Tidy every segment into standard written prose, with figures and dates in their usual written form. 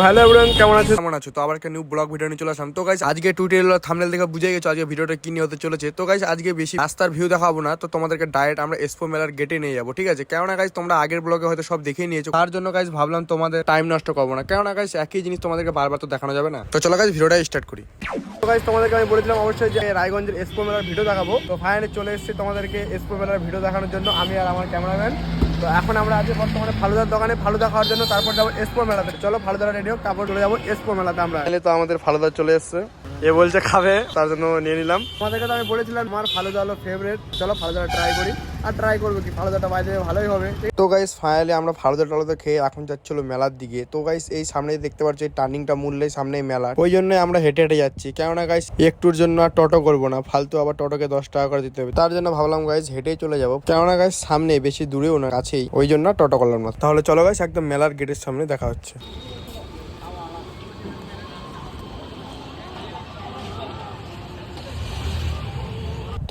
Hello everyone, কেমন আছো? তো আবার একটা নিউ ব্লগ ভিডিও নিয়ে চলে আসলাম। তো গাইস আজকে টুইটার থাম্বনেল দেখে বুঝে গেছো আজকে ভিডিওটা কি নিয়ে হতে চলেছে। তো গাইস আজকে বেশি রাস্তার ভিউ দেখাবো না, তো তোমাদেরকে ডাইরেক্ট আমরা এক্সপো মেলার গেটে নিয়ে যাবো, ঠিক আছে? কেননা গাইস তোমরা আগের ব্লগে হয়তো সব দেখেই নিয়েছো, তার জন্য গাইস ভাবলাম তোমাদের টাইম নষ্ট করবো না, কেননা গাইস একই জিনিস তোমাদেরকে বারবার তো দেখানো যাবে না। তো চলো গাইস ভিডিওটা স্টার্ট করি। তো গাইস তোমাদেরকে আমি বলেছিলাম অবশ্যই যে রায়গঞ্জের এক্সপো মেলার ভিডিও দেখাবো। তো ফাইনালি চলে এসেছি তোমাদেরকে এক্সপো মেলার ভিডিও দেখানোর জন্য, আমি আর আমার ক্যামেরাম্যান। তো এখন আমরা আছি বর্তমানে ফালুদার দোকানে, ফালুদা খাওয়ার জন্য, তারপর যাবো এক্সপো মেলাতে। চলো ফালুদাটা রেডি হোক, তারপর চলে যাবো এক্সপো মেলাতে। আমরা তো আমাদের ফালুদা চলে এসছে, এ বলছে খাবে, তার জন্য নিয়ে নিলাম। আমাদেরকে তো আমি বলেছিলাম আমার ফালুদা হলো ফেভারিট, চলো ফালুদাটা ট্রাই করি। আর ট্রাই করবো কি, ফালুদাটা বাইরে ভালোই হবে। তো গাইস ফাইনালি আমরা ফালুদা টালুদা খেয়ে এখন যাচ্ছিল মেলার দিকে। তো গাইস এই সামনে দেখতে পাচ্ছি এই টার্নিংটা মূল্যেই সামনেই মেলা, ওই জন্য আমরা হেঁটে হেঁটে যাচ্ছি, কেননা গাইস একটুর জন্য আর টোটো করবো না, ফালতু আবার টোটোকে 10 টাকা করে দিতে হবে। তার জন্য ভাবলাম গাইস হেঁটেই চলে যাবো, কেননা গাইস সামনে বেশি দূরেও না, কাছেই, ওই জন্য টোটো করলাম না। তাহলে চলো গাইস একদম মেলার গেটের সামনে দেখা হচ্ছে।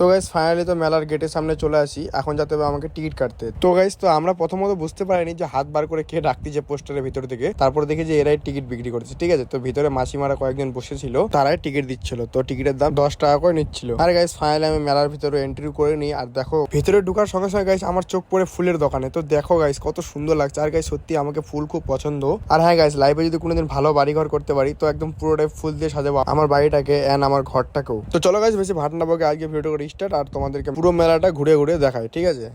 তো গাইস ফাইনালি তো মেলার গেটের সামনে চলে আসি, এখন যাতে হবে আমাকে টিকিট কাটতে। তো গাইস তো আমরা প্রথমত বুঝতে পারিনি যে হাত বার করে কে ডাকতেছে পোস্টারের ভিতর থেকে, তারপর দেখি যে এরাই টিকিট বিক্রি করছে, ঠিক আছে? তো ভিতরে মাসিমারা কয়েকজন বসেছিল, তারাই টিকিট দিচ্ছিল। তো টিকিটের দাম 10 টাকা করে নিচ্ছিল। আর গাইস ফাইনালি আমি মেলার ভিতরে এন্ট্রি করে নিই, আর দেখো ভিতরে ঢোকার সঙ্গে সঙ্গে গাইস আমার চোখ পড়ে ফুলের দোকানে। তো দেখো গাইস কত সুন্দর লাগছে, আর গাইস সত্যি আমাকে ফুল খুব পছন্দ। আর হ্যাঁ গাইস লাইফে যদি কোনোদিন ভালো বাড়িঘর করতে পারি তো একদম পুরোটাই ফুল দিয়ে সাজাবো আমার বাড়িটাকে এন্ড আমার ঘরটাকেও। তো চলো গাইস বেশি ভাট না বকে আজকে ভিডিও করে স্টার্ট, আর তোমাদেরকে পুরো মেলাটা ঘুরে ঘুরে দেখায়, ঠিক আছে?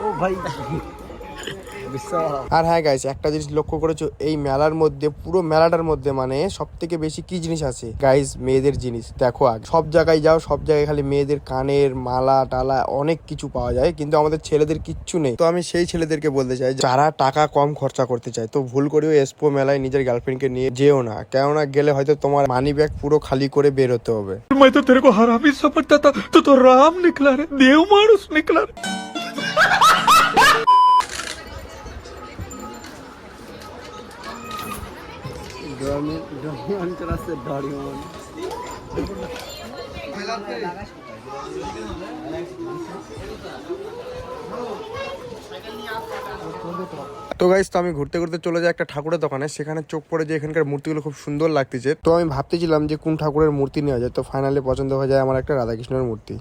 ও ভাই আর হ্যাঁ গাইস একটা জিনিস লক্ষ্য করেছো, এই মেলার মধ্যে পুরো মেলাটার মধ্যে মানে সব থেকে বেশি কি জিনিস আছে গাইস? মেয়েদের জিনিস। দেখো আগে সব জায়গায় যাও, সব জায়গায় খালি মেয়েদের কানের মালা টালা অনেক কিছু পাওয়া যায়, কিন্তু আমাদের ছেলেদের কিচ্ছু নেই। তো আমি সেই ছেলেদেরকে বলতে চাই যারা টাকা কম খরচা করতে চায়, তো ভুল করেও এক্সপো মেলায় নিজের গার্লফ্রেন্ডকে নিয়ে যেও না, কেননা গেলে হয়তো তোমার মানি ব্যাগ পুরো খালি করে বের হতে হবে। मैं तो तेरे को हरामी समझता था, तो राम निकला रे, देव मानुस निकला रे। অঞ্চল আছে ডরিমন। তো গাইস তো আমি ঘুরতে ঘুরতে চলে যাই একটা ঠাকুরের দোকানে, সেখানে চোখ পড়ে যে এখানকার মূর্তিগুলো খুব সুন্দর লাগতেছে। তো আমি ভাবতেছিলাম যে কোন ঠাকুরের মূর্তি নেওয়া যায়, তো ফাইনালি পছন্দ হয়ে যায় আমার একটা রাধাকৃষ্ণের মূর্তি।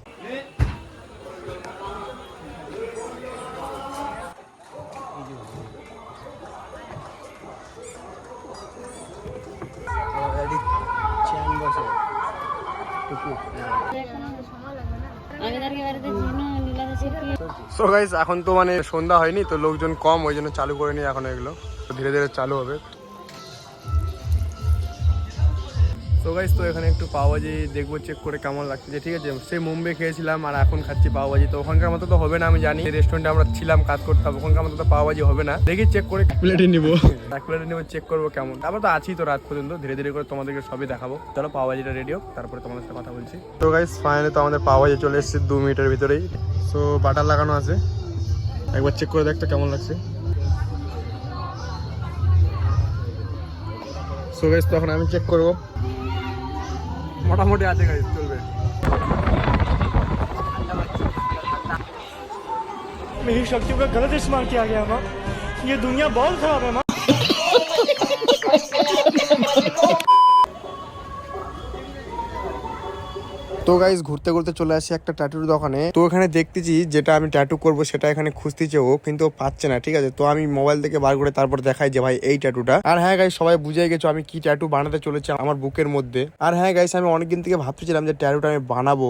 সো গাইস এখন তো মানে সন্ধ্যা হয়নি, তো লোকজন কম, ওই জন্য চালু করে নি এখন এগুলো, তো ধীরে ধীরে চালু হবে। তো গাইস তো এখানে একটু পাওভাজি দেখবো, চেক করে কেমন লাগছে, ঠিক আছে? সেই মুম্বাই খেয়েছিলাম আর এখন খাচ্ছি পাওভাজি, তো ওখানকার মতো তো হবে না, আমি জানি। রেস্টুরেন্টে আমরা ছিলাম কাজ করতাম, ওখানকার মতো তো পাওভাজি হবে না। দেখি চেক করে এক প্লেটে নিবো, চেক করবো কেমন। তারপর তো আছি তো রাত পর্যন্ত, ধীরে ধীরে করে তোমাদেরকে সবই দেখাবো। চলো পাওভাজিটা রেডি হোক, তারপরে তোমাদের সাথে কথা বলছি। তো গাইস ফাইনালি তো আমাদের পাওভাজি চলে এসেছে 2 মিনিটের ভিতরেই। সো বাটার লাগানো আছে, একবার চেক করে দেখতো কেমন লাগছে। সো গাইস তো এখন আমি চেক করবো, মোটামুটি আছে গাইস, চলবে। मेरी शक्तियों का गलत इस्तेमाल किया गया माँ, ये दुनिया बहुत खराब है माँ। তো গাইস ঘুরতে ঘুরতে চলে আসি একটা ট্যাটুর দোকানে। তো এখানে দেখতেছি যেটা আমি ট্যাটু করব সেটা এখানে খুঁজতেছে ও, কিন্তু ও পাচ্ছে না, ঠিক আছে? তো আমি মোবাইল থেকে বার করে তারপর দেখাই যে ভাই এই ট্যাটুটা। আর হ্যাঁ গাইস সবাই বুঝে গেছো আমি কি ট্যাটু বানাতে চলেছি আমার বুকের মধ্যে। আর হ্যাঁ গাইস আমি অনেকদিন থেকে ভাবতেছিলাম যে ট্যাটুটা আমি বানাবো।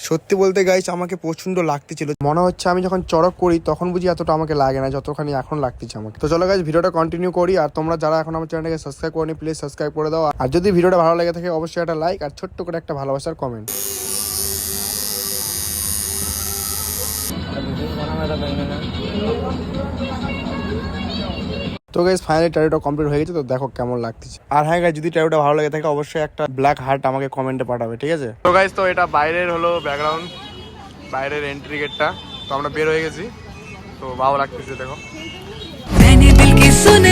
সত্যি বলতে গাইস আমাকে প্রচন্ড লাগতেছিল, মনে হচ্ছে আমি যখন চড়ক করি তখন বুঝি এতটা আমাকে লাগে না যতখানি এখন লাগতেছে আমাকে। তো চলো গাইস ভিডিওটা কন্টিনিউ করি, আর তোমরা যারা এখন আমার চ্যানেলটাকে সাবস্ক্রাইব করনি প্লিজ সাবস্ক্রাইব করে দাও, আর যদি ভিডিওটা ভালো লাগে থাকে অবশ্যই একটা লাইক আর ছোট্ট করে একটা ভালোবাসার কমেন্ট। তো গাইস ফাইনালি ট্যাটুটা কমপ্লিট হয়ে গেছে, তো দেখো কেমন লাগতেছে। আর হ্যাঁ গাইস, যদি ট্যাটুটা ভালো লাগে থাকে অবশ্যই একটা ব্ল্যাক হার্ট আমাকে কমেন্টে পাঠাবে, ঠিক আছে? তো গাইস, তো এটা বাইরের হলো ব্যাকগ্রাউন্ড, বাইরের এন্ট্রি গেটটা। তো আমরা বের হয়ে গেছি, তো ভালো লাগতেছে দেখো। मैंने दिल की सुन